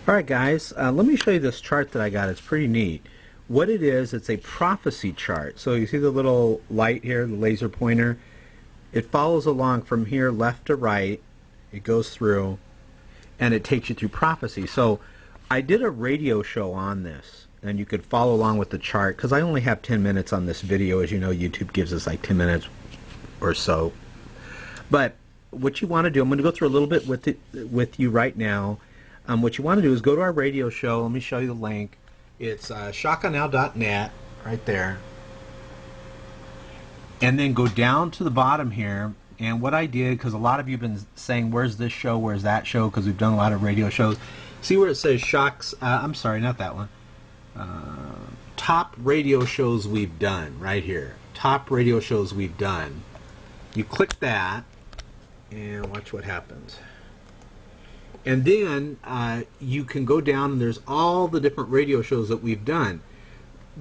Alright guys, let me show you this chart that I got. It's pretty neat. What it is, it's a prophecy chart. So you see the little light here, the laser pointer? It follows along from here left to right. It goes through and it takes you through prophecy. So I did a radio show on this and you could follow along with the chart because I only have 10 minutes on this video. As you know, YouTube gives us like 10 minutes or so. But what you want to do, I'm going to go through a little bit with you right now. What you want to do is go to our radio show. Let me show you the link. It's shotgunnow.net right there. And then go down to the bottom here. And what I did, because a lot of you have been saying, where's this show, where's that show, because we've done a lot of radio shows. See where it says I'm sorry, not that one. Top radio shows we've done, right here. Top radio shows we've done. You click that, and watch what happens. And then you can go down and there's all the different radio shows that we've done.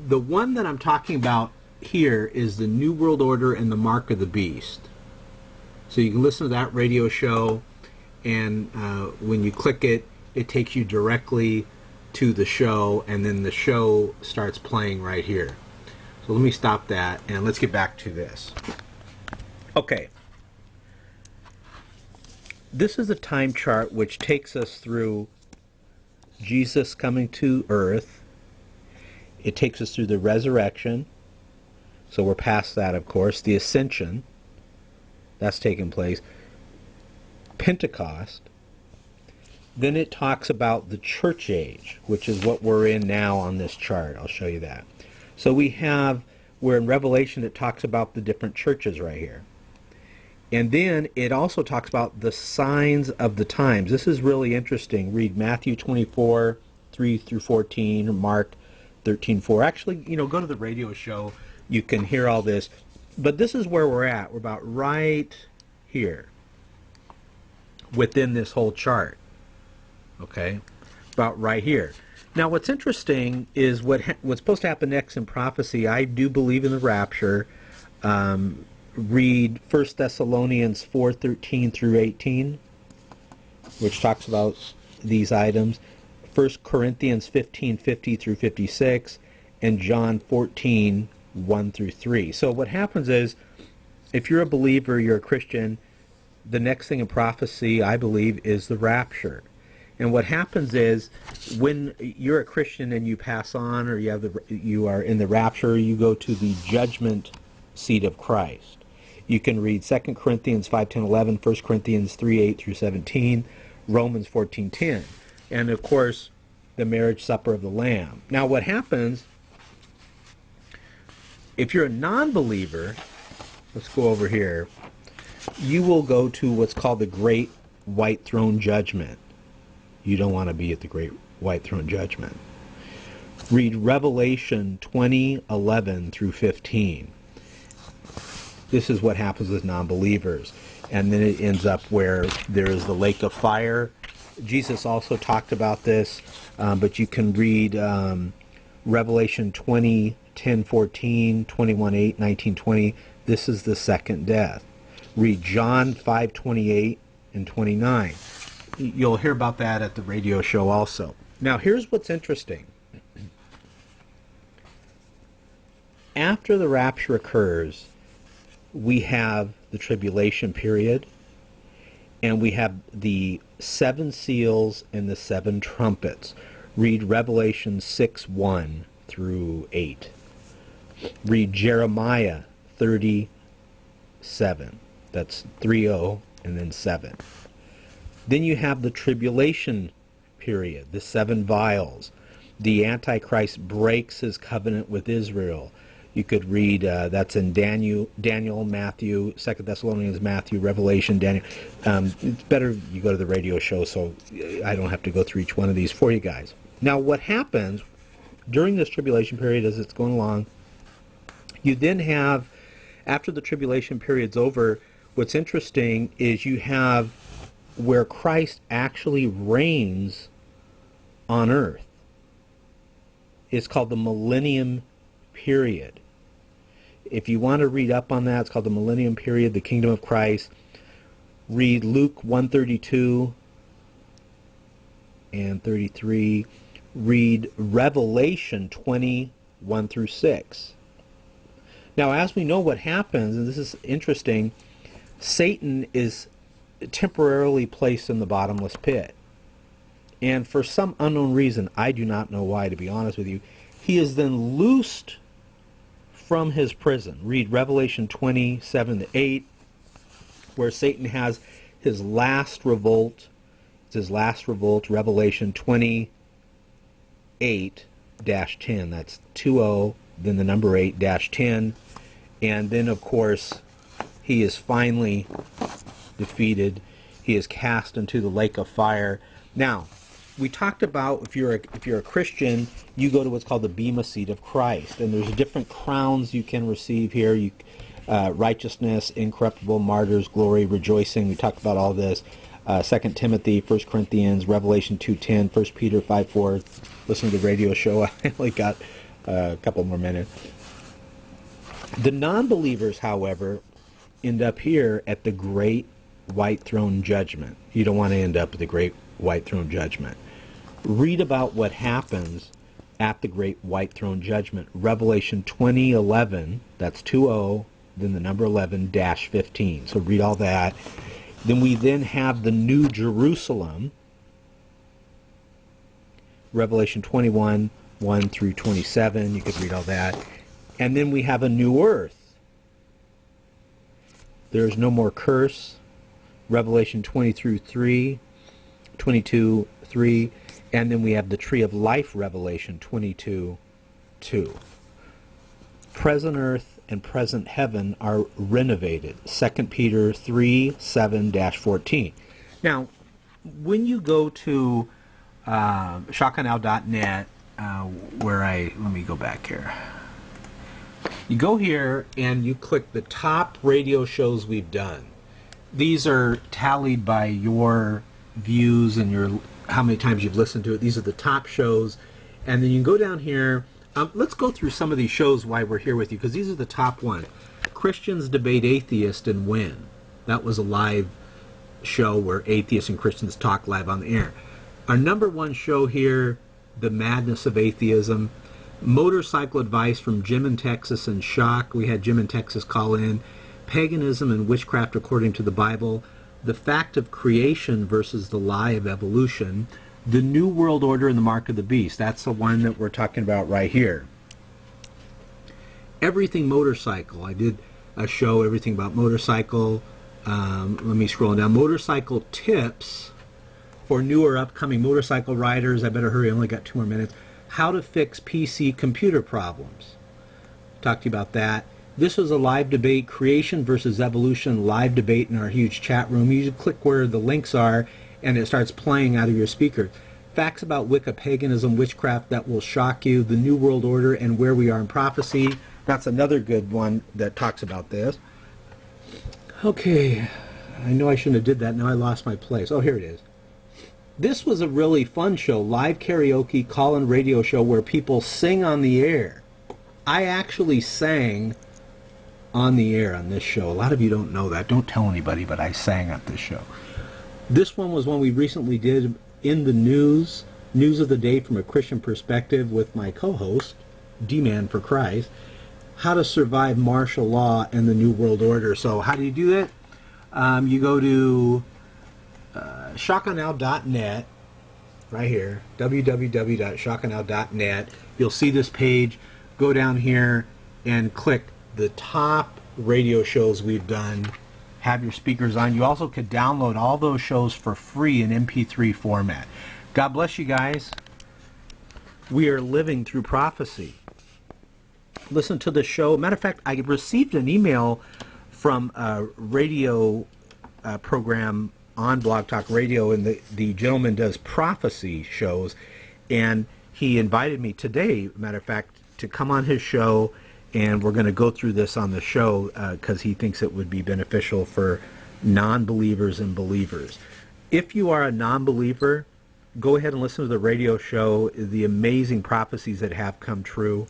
The one that I'm talking about here is the New World Order and the Mark of the Beast. So you can listen to that radio show, and when you click it, it takes you directly to the show, and then the show starts playing right here. So let me stop that and let's get back to this. Okay. This is a time chart which takes us through Jesus coming to earth. It takes us through the resurrection. So we're past that, of course. The ascension. That's taken place. Pentecost. Then it talks about the church age, which is what we're in now on this chart. I'll show you that. So we're in Revelation, it talks about the different churches right here. And then it also talks about the signs of the times. This is really interesting. Read Matthew 24, 3 through 14, Mark 13, 4. Actually, go to the radio show. You can hear all this. But this is where we're at. We're about right here within this whole chart. Okay? About right here. Now, what's interesting is what's supposed to happen next in prophecy. I do believe in the rapture. Read 1 Thessalonians 4:13 through 18, which talks about these items. 1 Corinthians 15:50 through 56, and John 14:1 through 3. So what happens is, if you're a believer, you're a Christian, the next thing in prophecy, I believe, is the rapture. And what happens is, when you're a Christian and you pass on, or you are in the rapture, you go to the judgment seat of Christ. You can read 2 Corinthians 5:10, 11, 1 Corinthians 3:8 through 17, Romans 14:10, and of course the marriage supper of the Lamb. Now what happens, if you're a non-believer, let's go over here, you will go to what's called the Great White Throne Judgment. You don't want to be at the Great White Throne Judgment. Read Revelation 20:11 through 15. This is what happens with non-believers. And then it ends up where there is the lake of fire. Jesus also talked about this, but you can read Revelation 20:10-14, 21:8, 19:20. This is the second death. Read John 5:28 and 29. You'll hear about that at the radio show also. Now here's what's interesting. After the rapture occurs, we have the tribulation period, and we have the 7 seals and the 7 trumpets. Read Revelation 6:1 through 8. Read Jeremiah 37. That's 30 and then 7. Then you have the tribulation period, the 7 vials. The Antichrist breaks his covenant with Israel. You could read, that's in Daniel, Matthew, 2 Thessalonians, Matthew, Revelation, Daniel. It's better you go to the radio show so I don't have to go through each one of these for you guys. Now what happens during this tribulation period as it's going along, you then have, after the tribulation period's over, what's interesting is you have where Christ actually reigns on earth. It's called the Millennium Period. If you want to read up on that, it's called the Millennium Period, the Kingdom of Christ. Read Luke 1:32 and 33, read Revelation 20:1 through 6. Now, as we know what happens, and this is interesting, Satan is temporarily placed in the bottomless pit. And for some unknown reason, I do not know why, to be honest with you, he is then loosed from his prison. Read Revelation 27:8, where Satan has his last revolt. It's his last revolt, Revelation 28-10. That's 20, then the number 8-10. And then, of course, he is finally defeated. He is cast into the lake of fire. Now, we talked about if you're a Christian, you go to what's called the Bema Seat of Christ, and there's different crowns you can receive here. Righteousness, incorruptible, martyrs, glory, rejoicing. We talked about all this. 2 Timothy, 1 Corinthians, Revelation 2:10, 1 Peter 5:4. Listen to the radio show. I only got a couple more minutes. The non-believers, however, end up here at the Great White Throne Judgment. You don't want to end up at the Great White Throne Judgment. Read about what happens at the Great White Throne Judgment. Revelation 20:11, that's 20, then the number 11-15. So read all that. Then we have the New Jerusalem, Revelation 21:1 through 27. You could read all that. And then we have a new earth. There's no more curse, Revelation 22:3. And then we have the tree of life, Revelation 22:2. Present earth and present heaven are renovated, 2 Peter 3:7-14. Now, when you go to shotgunnow.net, let me go back here. You go here and you click the top radio shows we've done. These are tallied by your views and how many times you've listened to it. These are the top shows. And then you can go down here. Let's go through some of these shows why we're here with you, because these are the top ones. Christians Debate Atheists and Win. That was a live show where atheists and Christians talk live on the air. Our number one show here, The Madness of Atheism. Motorcycle Advice from Jim in Texas and Shock. We had Jim in Texas call in. Paganism and Witchcraft According to the Bible. The Fact of Creation versus the Lie of Evolution. The New World Order and the Mark of the Beast. That's the one that we're talking about right here. Everything Motorcycle. I did a show, Everything About Motorcycle. Let me scroll down. Motorcycle Tips for newer upcoming motorcycle riders. I better hurry, I only got 2 more minutes. How to Fix PC Computer Problems. Talk to you about that. This was a live debate, Creation versus Evolution, live debate in our huge chat room. You just click where the links are, and it starts playing out of your speaker. Facts about Wicca, paganism, witchcraft that will shock you. The New World Order and Where We Are in Prophecy. That's another good one that talks about this. Okay, I know I shouldn't have did that. Now I lost my place. Oh, here it is. This was a really fun show, live karaoke call-in radio show where people sing on the air. I actually sang on the air on this show. A lot of you don't know that. Don't tell anybody, but I sang at this show. This one was one we recently did in the news of the day from a Christian perspective with my co-host, D-Man for Christ, how to survive martial law and the New World Order. So how do you do that? You go to shotgunnow.net, right here, www.shotgunnow.net. You'll see this page. Go down here and click the top radio shows we've done. Have your speakers on. You also could download all those shows for free in MP3 format. God bless you guys. We are living through prophecy. Listen to the show. Matter of fact, I received an email from a radio program on Blog Talk Radio, and the gentleman does prophecy shows, and he invited me today, matter of fact, to come on his show, and we're going to go through this on the show because he thinks it would be beneficial for non-believers and believers. If you are a non-believer, go ahead and listen to the radio show, the amazing prophecies that have come true.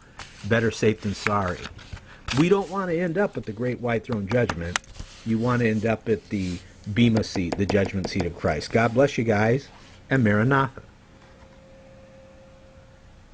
Better safe than sorry. We don't want to end up at the Great White Throne Judgment. You want to end up at the Bema Seat, the judgment seat of Christ. God bless you guys, and Maranatha.